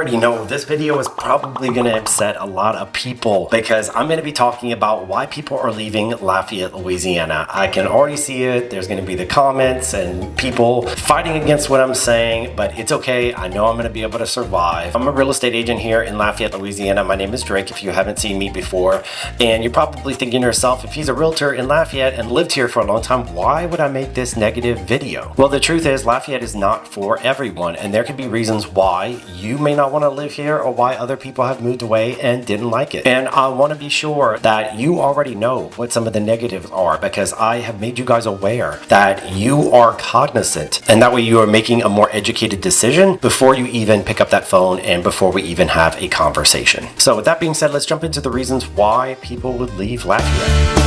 already know this video is probably going to upset a lot of people because I'm going to be talking about why people are leaving Lafayette, Louisiana. I can already see it. There's going to be the comments and people fighting against what I'm saying, but it's okay. I know I'm going to be able to survive. I'm a real estate agent here in Lafayette, Louisiana. My name is Drake, if you haven't seen me before. And you're probably thinking to yourself, if he's a realtor in Lafayette and lived here for a long time, why would I make this negative video? Well, the truth is Lafayette is not for everyone, and there could be reasons why you may not want to live here or why other people have moved away and didn't like it. And I want to be sure that you already know what some of the negatives are, because I have made you guys aware that you are cognizant, and that way you are making a more educated decision before you even pick up that phone and before we even have a conversation. So with that being said, let's jump into the reasons why people would leave Lafayette.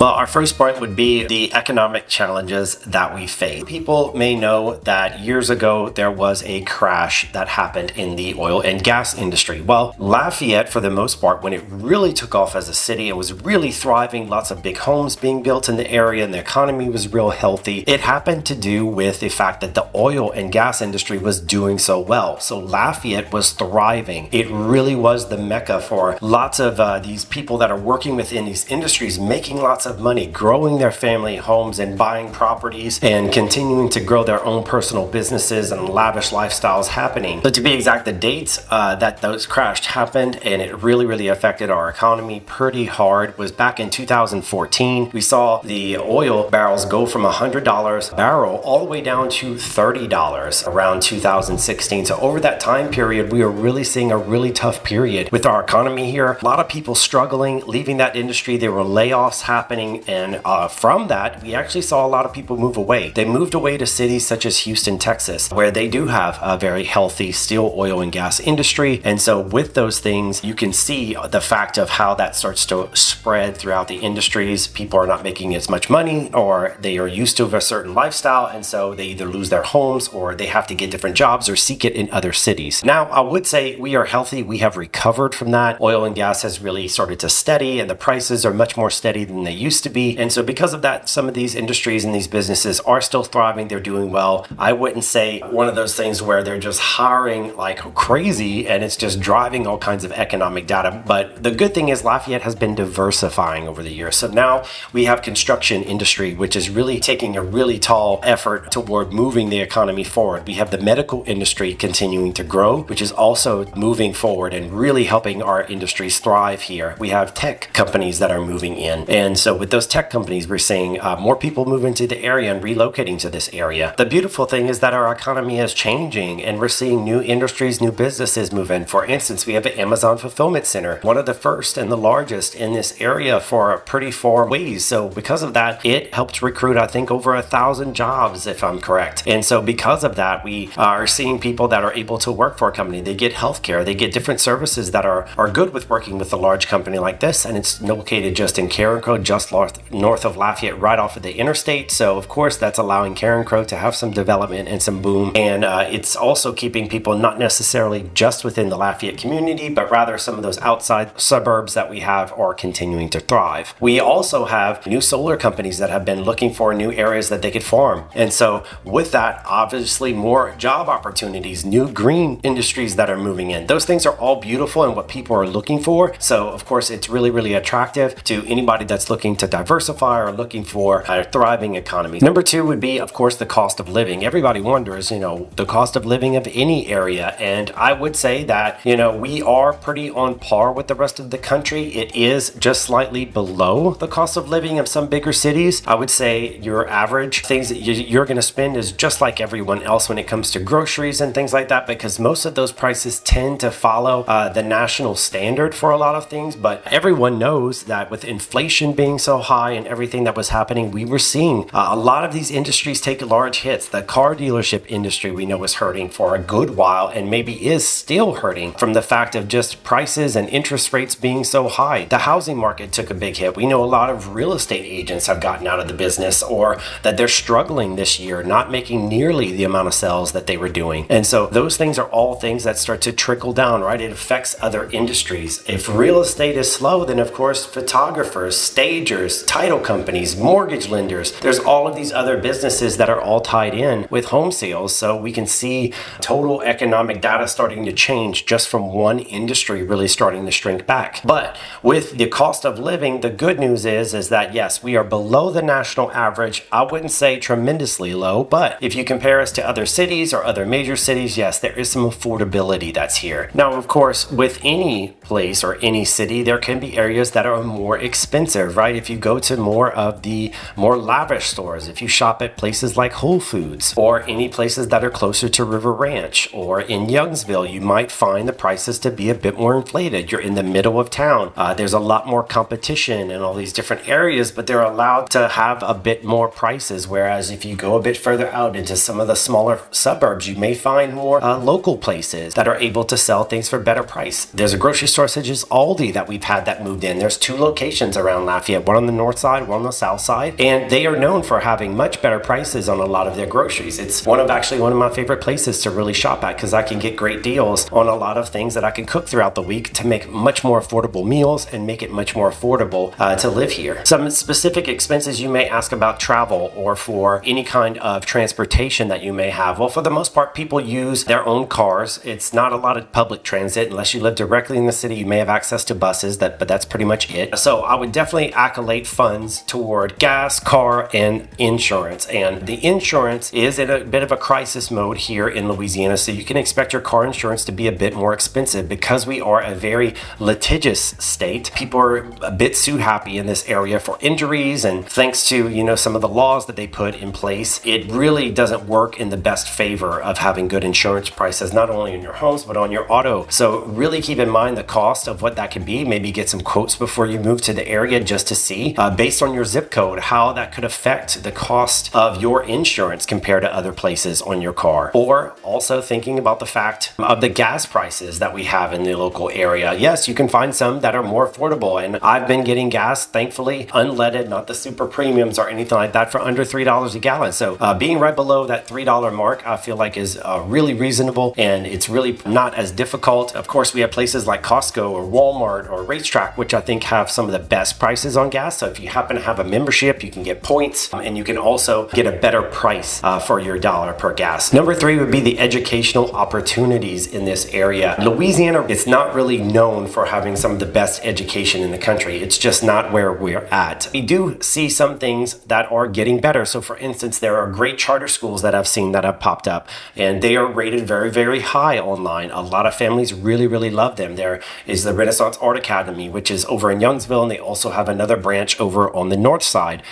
Well, our first point would be the economic challenges that we face. People may know that years ago there was a crash that happened in the oil and gas industry. Well, Lafayette, for the most part, when it really took off as a city, it was really thriving, lots of big homes being built in the area, and the economy was real healthy. It happened to do with the fact that the oil and gas industry was doing so well. So Lafayette was thriving. It really was the mecca for lots of these people that are working within these industries, making lots of money, growing their family homes and buying properties and continuing to grow their own personal businesses and lavish lifestyles happening. But to be exact, the dates that those crashed happened and it really affected our economy pretty hard was back in 2014. We saw the oil barrels go from $100 a barrel all the way down to $30 around 2016. So over that time period, we were really seeing a really tough period with our economy here. A lot of people struggling, leaving that industry. There were layoffs happening. And from that, we actually saw a lot of people move away. They moved away to cities such as Houston, Texas, where they do have a very healthy steel, oil, and gas industry. And so with those things, you can see the fact of how that starts to spread throughout the industries. People are not making as much money, or they are used to a certain lifestyle, and so they either lose their homes or they have to get different jobs or seek it in other cities. Now, I would say we are healthy. We have recovered from that. Oil and gas has really started to steady, and the prices are much more steady than they used to be. And so because of that, some of these industries and these businesses are still thriving. They're doing well. I wouldn't say one of those things where they're just hiring like crazy and it's just driving all kinds of economic data. But the good thing is Lafayette has been diversifying over the years. So now we have construction industry, which is really taking a really tall effort toward moving the economy forward. We have the medical industry continuing to grow, which is also moving forward and really helping our industries thrive here. We have tech companies that are moving in. And so with those tech companies, we're seeing more people move into the area and relocating to this area. The beautiful thing is that our economy is changing and we're seeing new industries, new businesses move in. For instance, we have the Amazon Fulfillment Center, one of the first and the largest in this area for a pretty far ways. So because of that, it helped recruit, I think, over 1,000 jobs, if I'm correct. And so because of that, we are seeing people that are able to work for a company. They get healthcare, they get different services that are good with working with a large company like this. And it's located just in Carencro, just north of Lafayette, right off of the interstate. So of course that's allowing Carencro to have some development and some boom. And it's also keeping people not necessarily just within the Lafayette community, but rather some of those outside suburbs that we have are continuing to thrive. We also have new solar companies that have been looking for new areas that they could farm. And so with that, obviously more job opportunities, new green industries that are moving in. Those things are all beautiful and what people are looking for. So of course it's really attractive to anybody that's looking to diversify or looking for a thriving economy. Number two would be, of course, the cost of living. Everybody wonders, the cost of living of any area. And I would say that, we are pretty on par with the rest of the country. It is just slightly below the cost of living of some bigger cities. I would say your average things that you're going to spend is just like everyone else when it comes to groceries and things like that, because most of those prices tend to follow the national standard for a lot of things. But everyone knows that with inflation being so high and everything that was happening, we were seeing a lot of these industries take large hits. The car dealership industry we know was hurting for a good while and maybe is still hurting from the fact of just prices and interest rates being so high. The housing market took a big hit. We know a lot of real estate agents have gotten out of the business, or that they're struggling this year, not making nearly the amount of sales that they were doing. And so those things are all things that start to trickle down, right? It affects other industries. If real estate is slow, then of course photographers, stage majors, title companies, mortgage lenders. There's all of these other businesses that are all tied in with home sales. So we can see total economic data starting to change just from one industry really starting to shrink back. But with the cost of living, the good news is that yes, we are below the national average. I wouldn't say tremendously low, but if you compare us to other cities or other major cities, yes, there is some affordability that's here. Now, of course, with any place or any city, there can be areas that are more expensive, right? If you go to more of the more lavish stores, if you shop at places like Whole Foods or any places that are closer to River Ranch or in Youngsville, you might find the prices to be a bit more inflated. You're in the middle of town. There's a lot more competition in all these different areas, but they're allowed to have a bit more prices. Whereas if you go a bit further out into some of the smaller suburbs, you may find more local places that are able to sell things for better price. There's a grocery store such as Aldi that we've had that moved in. There's 2 locations around Lafayette, one on the north side, one on the south side, and they are known for having much better prices on a lot of their groceries. It's one of my favorite places to really shop at because I can get great deals on a lot of things that I can cook throughout the week to make much more affordable meals and make it much more affordable to live here. Some specific expenses you may ask about travel or for any kind of transportation that you may have. Well, for the most part, people use their own cars. It's not a lot of public transit. Unless you live directly in the city, you may have access to buses, but that's pretty much it. So I would definitely accolade funds toward gas, car, and insurance. And the insurance is in a bit of a crisis mode here in Louisiana, so you can expect your car insurance to be a bit more expensive because we are a very litigious state. People are a bit suit happy in this area for injuries, and thanks to some of the laws that they put in place, it really doesn't work in the best favor of having good insurance prices, not only in your homes but on your auto. So really keep in mind the cost of what that could be. Maybe get some quotes before you move to the area just to see based on your zip code how that could affect the cost of your insurance compared to other places on your car. Or also thinking about the fact of the gas prices that we have in the local area. Yes, you can find some that are more affordable, and I've been getting gas, thankfully, unleaded, not the super premiums or anything like that, for under $3 a gallon. So being right below that $3 mark, I feel like is really reasonable, and it's really not as difficult. Of course, we have places like Costco or Walmart or Racetrack, which I think have some of the best prices on gas. So if you happen to have a membership, you can get points, and you can also get a better price for your dollar per gas. Number 3 would be the educational opportunities in this area. Louisiana is not really known for having some of the best education in the country. It's just not where we're at. We do see some things that are getting better. So for instance, there are great charter schools that I've seen that have popped up, and they are rated very, very high online. A lot of families really, really love them. There is the Renaissance Art Academy, which is over in Youngsville, and they also have another branch over on the north side.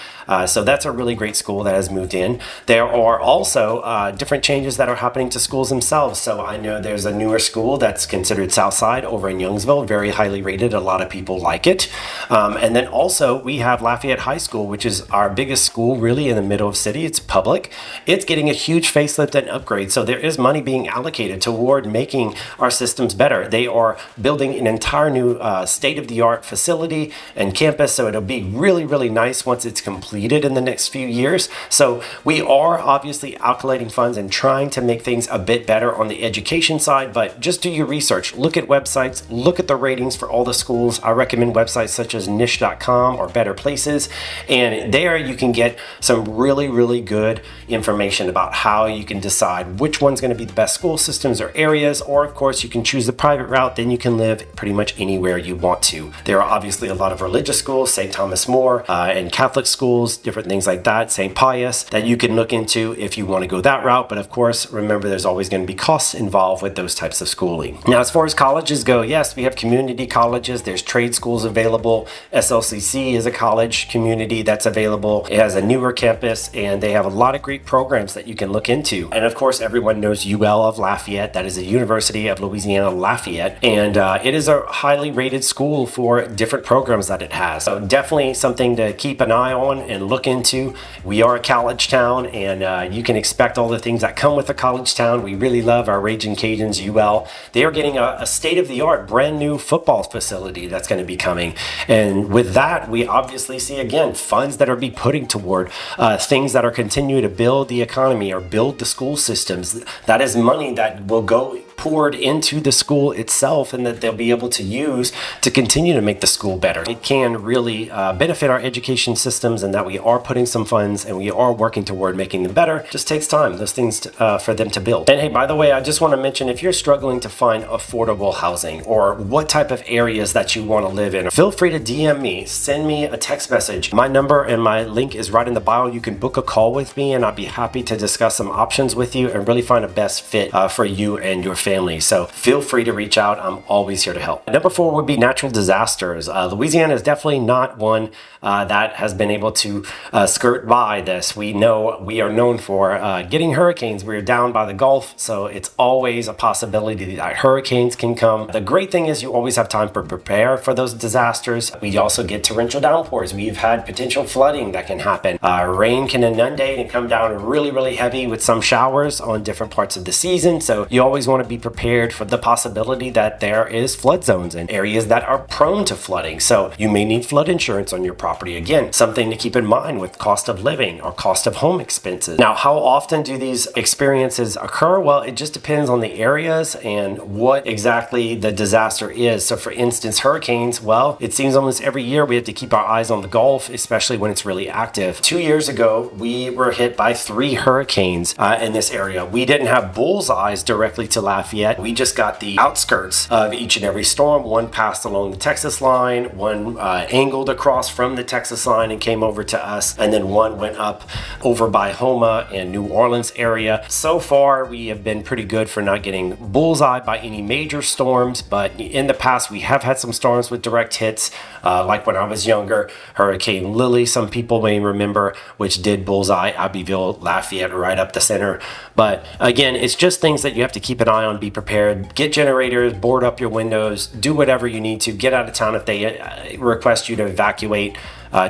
So that's a really great school that has moved in. There are also different changes that are happening to schools themselves. So I know there's a newer school that's considered Southside over in Youngsville, very highly rated. A lot of people like it. And then also we have Lafayette High School, which is our biggest school really in the middle of the city. It's public. It's getting a huge facelift and upgrade. So there is money being allocated toward making our systems better. They are building an entire new state-of-the-art facility and campus. So it'll be really, really nice once it's completed in the next few years. So we are obviously allocating funds and trying to make things a bit better on the education side, but just do your research. Look at websites, look at the ratings for all the schools. I recommend websites such as niche.com or Better Places, and there you can get some really, really good information about how you can decide which one's going to be the best school systems or areas, or of course you can choose the private route, then you can live pretty much anywhere you want to. There are obviously a lot of religious schools, St. Thomas More, and Catholic schools, different things like that, St. Pius, that you can look into if you want to go that route. But of course, remember there's always going to be costs involved with those types of schooling. Now, as far as colleges go, yes, we have community colleges. There's trade schools available. SLCC is a college community that's available. It has a newer campus, and they have a lot of great programs that you can look into. And of course, everyone knows UL of Lafayette. That is the University of Louisiana Lafayette, and it is a highly rated school for different programs that it has. So definitely something to keep an eye on and look into. We are a college town, and you can expect all the things that come with a college town. We really love our Raging Cajuns, UL. They are getting a state-of-the-art brand new football facility that's going to be coming, and with that we obviously see again funds that are be putting toward things that are continuing to build the economy or build the school systems. That is money that will go poured into the school itself and that they'll be able to use to continue to make the school better. It can really benefit our education systems, and that we are putting some funds and we are working toward making them better. Just takes time, those things for them to build. And hey, by the way, I just want to mention, if you're struggling to find affordable housing or what type of areas that you want to live in, feel free to DM me, send me a text message. My number and my link is right in the bio. You can book a call with me and I'd be happy to discuss some options with you and really find a best fit for you and your family. So feel free to reach out. I'm always here to help. Number 4 would be natural disasters. Louisiana is definitely not one that has been able to skirt by this. We know we are known for getting hurricanes. We're down by the Gulf, so it's always a possibility that hurricanes can come. The great thing is you always have time to prepare for those disasters. We also get torrential downpours. We've had potential flooding that can happen. Rain can inundate and come down really, really heavy with some showers on different parts of the season. So you always want to be prepared for the possibility that there is flood zones and areas that are prone to flooding. So you may need flood insurance on your property. Again, something to keep in mind with cost of living or cost of home expenses. Now, how often do these experiences occur? Well, it just depends on the areas and what exactly the disaster is. So for instance, hurricanes, well, it seems almost every year we have to keep our eyes on the Gulf, especially when it's really active. 2 years ago, we were hit by 3 hurricanes in this area. We didn't have bullseyes directly to Lafayette. We just got the outskirts of each and every storm. One passed along the Texas line, one angled across from the Texas line and came over to us, and then one went up over by Homa and New Orleans area. So far, we have been pretty good for not getting bullseye by any major storms, but in the past, we have had some storms with direct hits, like when I was younger, Hurricane Lily, some people may remember, which did bullseye Abbeville, Lafayette, right up the center. But again, it's just things that you have to keep an eye on, be prepared, get generators, board up your windows, do whatever you need to, get out of town if they request you to evacuate.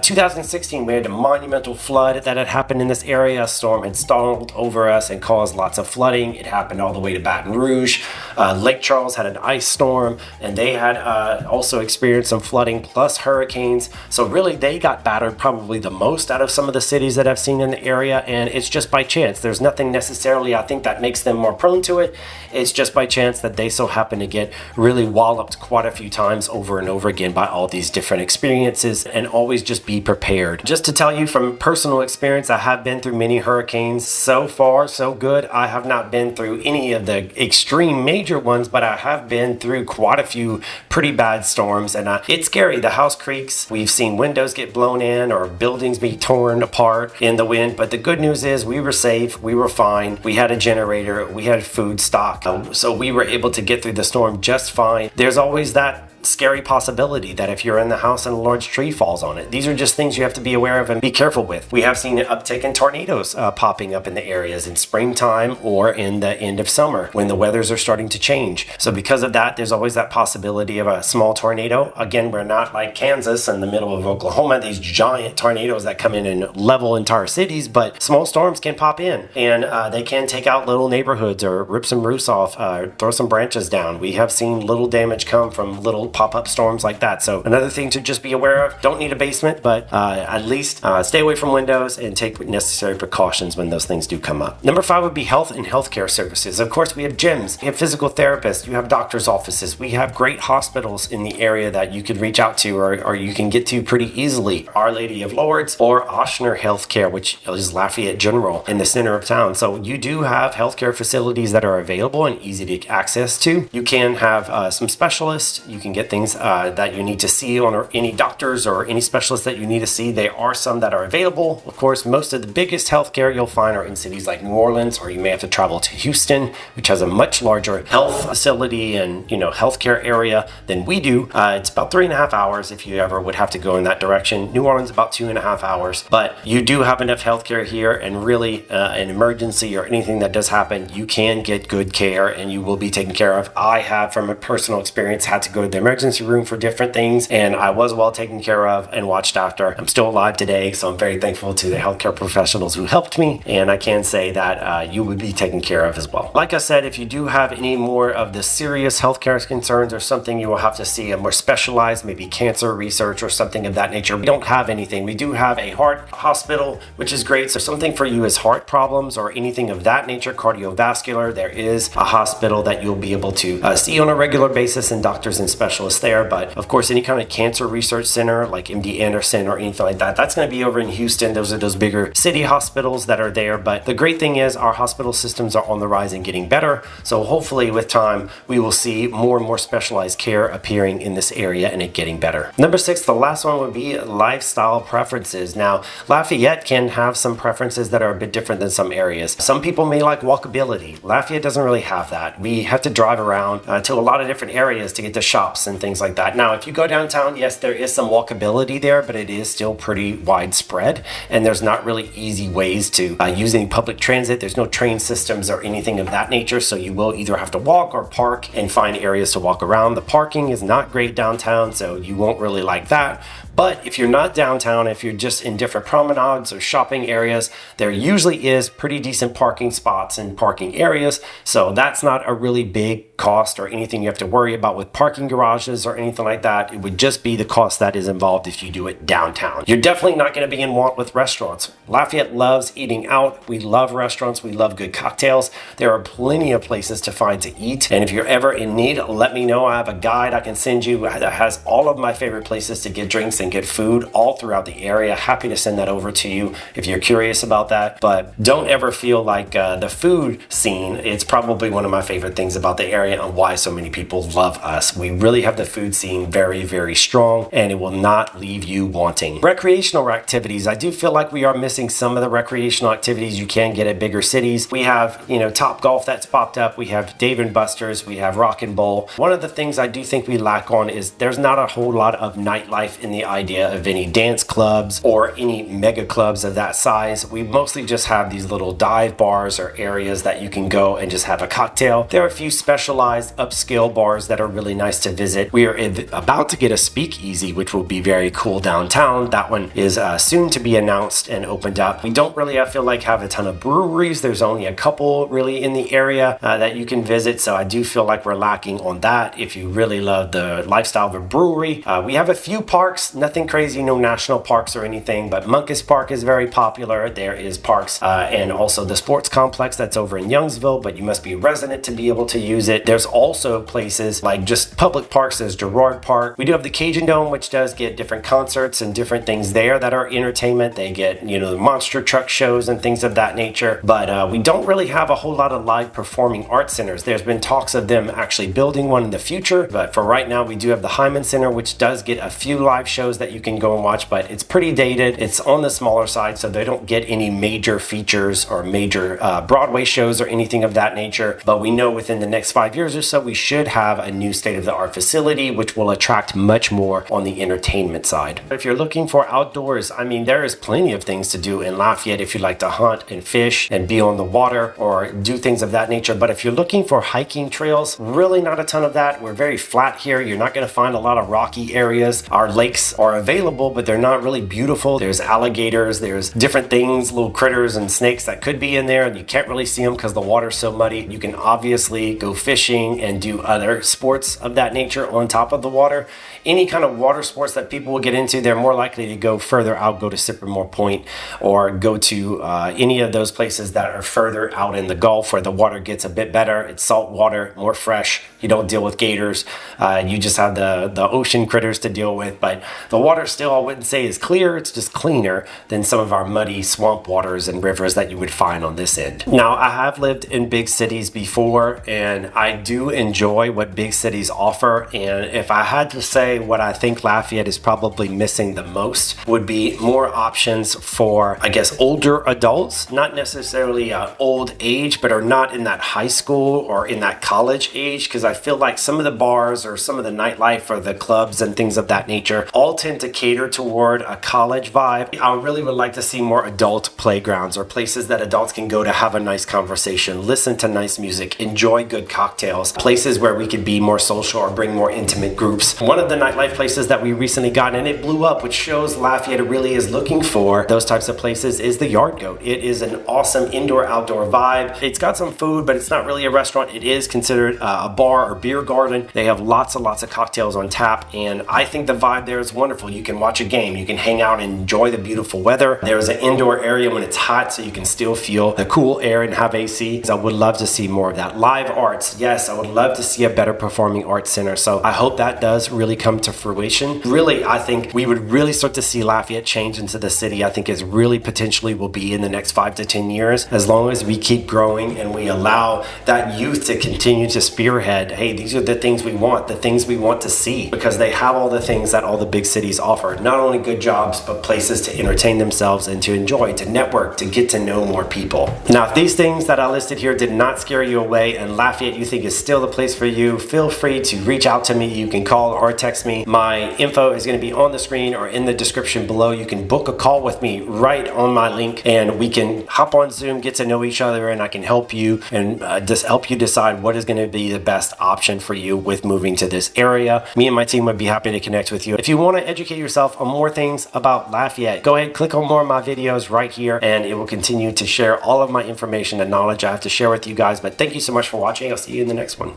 2016, we had a monumental flood that had happened in this area. A storm had stalled over us and caused lots of flooding. It happened all the way to Baton Rouge. Lake Charles had an ice storm, and they had also experienced some flooding plus hurricanes. So really, they got battered probably the most out of some of the cities that I've seen in the area, and it's just by chance. There's nothing necessarily, I think, that makes them more prone to it. It's just by chance that they so happen to get really walloped quite a few times over and over again by all these different experiences, and always just be prepared. Just to tell you from personal experience, I have been through many hurricanes. So far, so good. I have not been through any of the extreme major ones, but I have been through quite a few pretty bad storms, and it's scary. The house creaks. We've seen windows get blown in or buildings be torn apart in the wind, but the good news is we were safe. We were fine. We had a generator. We had food stock. So we were able to get through the storm just fine. There's always that scary possibility that if you're in the house and a large tree falls on it. These are just things you have to be aware of and be careful with. We have seen an uptick in tornadoes popping up in the areas in springtime or in the end of summer when the weathers are starting to change. So because of that, there's always that possibility of a small tornado. Again, we're not like Kansas in the middle of Oklahoma, these giant tornadoes that come in and level entire cities, but small storms can pop in and they can take out little neighborhoods or rip some roofs off, throw some branches down. We have seen little damage come from little pop-up storms like that. So another thing to just be aware of, don't need a basement, but at least stay away from windows and take necessary precautions when those things do come up. Number 5 would be health and healthcare services. Of course, we have gyms, we have physical therapists, you have doctor's offices, we have great hospitals in the area that you could reach out to or you can get to pretty easily. Our Lady of Lourdes or Abshire Healthcare, which is Lafayette General in the center of town. So you do have healthcare facilities that are available and easy to access to. You can have some specialists. You can get things that you need to see on, or any doctors or any specialists that you need to see. There are some that are available. Of course, most of the biggest healthcare you'll find are in cities like New Orleans, or you may have to travel to Houston, which has a much larger health facility and healthcare area than we do. It's about 3.5 hours if you ever would have to go in that direction. New Orleans about 2.5 hours, but you do have enough healthcare here, and really an emergency or anything that does happen, you can get good care and you will be taken care of. I have, from a personal experience, had to go to the emergency room for different things, and I was well taken care of and watched after. I'm still alive today, so I'm very thankful to the healthcare professionals who helped me, and I can say that you would be taken care of as well. Like I said, if you do have any more of the serious healthcare concerns or something, you will have to see a more specialized, maybe cancer research or something of that nature. We don't have anything. We do have a heart hospital, which is great. So something for you is heart problems or anything of that nature, cardiovascular, there is a hospital that you'll be able to see on a regular basis and doctors and specialists there. But of course, any kind of cancer research center like MD Anderson or anything like that, that's going to be over in Houston. Those are those bigger city hospitals that are there. But the great thing is our hospital systems are on the rise and getting better. So hopefully with time, we will see more and more specialized care appearing in this area and it getting better. Number 6, the last one would be lifestyle preferences. Now, Lafayette can have some preferences that are a bit different than some areas. Some people may like walkability. Lafayette doesn't really have that. We have to drive around to a lot of different areas to get to shops and things like that. Now, if you go downtown, yes, there is some walkability there, but it is still pretty widespread, and there's not really easy ways to use any public transit. There's no train systems or anything of that nature, so you will either have to walk or park and find areas to walk around. The parking is not great downtown, so you won't really like that. But if you're not downtown, if you're just in different promenades or shopping areas, there usually is pretty decent parking spots and parking areas. So that's not a really big cost or anything you have to worry about with parking garages or anything like that. It would just be the cost that is involved if you do it downtown. You're definitely not going to be in want with restaurants. Lafayette loves eating out. We love restaurants. We love good cocktails. There are plenty of places to find to eat. And if you're ever in need, let me know. I have a guide I can send you that has all of my favorite places to get drinks and get food all throughout the area. Happy to send that over to you if you're curious about that. But don't ever feel like the food scene, it's probably one of my favorite things about the area and why so many people love us. We really have the food scene very, very strong, and it will not leave you wanting. Recreational activities. I do feel like we are missing some of the recreational activities you can get at bigger cities. We have, Top Golf that's popped up. We have Dave & Buster's. We have Rock and Bowl. One of the things I do think we lack on is there's not a whole lot of nightlife in the idea of any dance clubs or any mega clubs of that size. We mostly just have these little dive bars or areas that you can go and just have a cocktail. There are a few specialized upscale bars that are really nice to visit. We are about to get a speakeasy, which will be very cool downtown. That one is soon to be announced and opened up. We don't really, I feel like, have a ton of breweries. There's only a couple really in the area that you can visit. So I do feel like we're lacking on that. If you really love the lifestyle of a brewery, we have a few parks, nothing crazy, no national parks or anything, but Munkus Park is very popular. There is parks and also the sports complex that's over in Youngsville, but you must be a resident to be able to use it. There's also places like just public parks. There's Girard Park. We do have the Cajun Dome, which does get different concerts and different things there that are entertainment. They get, the monster truck shows and things of that nature, but we don't really have a whole lot of live performing art centers. There's been talks of them actually building one in the future, but for right now, we do have the Hyman Center, which does get a few live shows that you can go and watch, but it's pretty dated. It's on the smaller side, so they don't get any major features or major Broadway shows or anything of that nature. But we know within the next 5 years or so, we should have a new state-of-the-art facility, which will attract much more on the entertainment side. If you're looking for outdoors, there is plenty of things to do in Lafayette if you like to hunt and fish and be on the water or do things of that nature. But if you're looking for hiking trails, really not a ton of that. We're very flat here. You're not going to find a lot of rocky areas. Our lakes are available, but they're not really beautiful. There's alligators, there's different things, little critters and snakes that could be in there, and you can't really see them because the water's so muddy. You can obviously go fishing and do other sports of that nature on top of the water. Any kind of water sports that people will get into, they're more likely to go further out, go to Sycamore Point, or go to any of those places that are further out in the Gulf where the water gets a bit better. It's salt water, more fresh. You don't deal with gators. You just have the ocean critters to deal with, but the water still, I wouldn't say is clear. It's just cleaner than some of our muddy swamp waters and rivers that you would find on this end. Now, I have lived in big cities before, and I do enjoy what big cities offer. And if I had to say what I think Lafayette is probably missing the most, would be more options for, I guess, older adults, not necessarily old age, but are not in that high school or in that college age, because I feel like some of the bars or some of the nightlife or the clubs and things of that nature all tend to cater toward a college vibe. I really would like to see more adult playgrounds or places that adults can go to have a nice conversation, listen to nice music, enjoy good cocktails, places where we could be more social or bring more intimate groups. One of the nightlife places that we recently got, and it blew up, which shows Lafayette really is looking for those types of places, is the Yard Goat. It is an awesome indoor-outdoor vibe. It's got some food, but it's not really a restaurant. It is considered a bar or beer garden. They have lots and lots of cocktails on tap, and I think the vibe there is wonderful. You can watch a game, you can hang out and enjoy the beautiful weather. There's an indoor area when it's hot, so you can still feel the cool air and have AC. I would love to see more of that. Live arts, yes, I would love to see a better performing arts center. So I hope that does really come to fruition. Really, I think we would really start to see Lafayette change into the city. I think it really potentially will be in the next 5 to 10 years, as long as we keep growing and we allow that youth to continue to spearhead, hey, these are the things we want, the things we want to see, because they have all the things that all the big cities offer. Not only good jobs, but places to entertain themselves and to enjoy, to network, to get to know more people. Now, if these things that I listed here did not scare you away and Lafayette you think is still the place for you, feel free to reach out to me. You can call or text me. My info is going to be on the screen or in the description below. You can book a call with me right on my link, and we can hop on Zoom, get to know each other, and I can help you and just help you decide what is going to be the best option for you with moving to this area. Me and my team would be happy to connect with you. If you want to educate yourself on more things about Lafayette, go ahead, click on more of my videos right here, and it will continue to share all of my information and knowledge I have to share with you guys. But thank you so much for watching. I'll see you in the next one.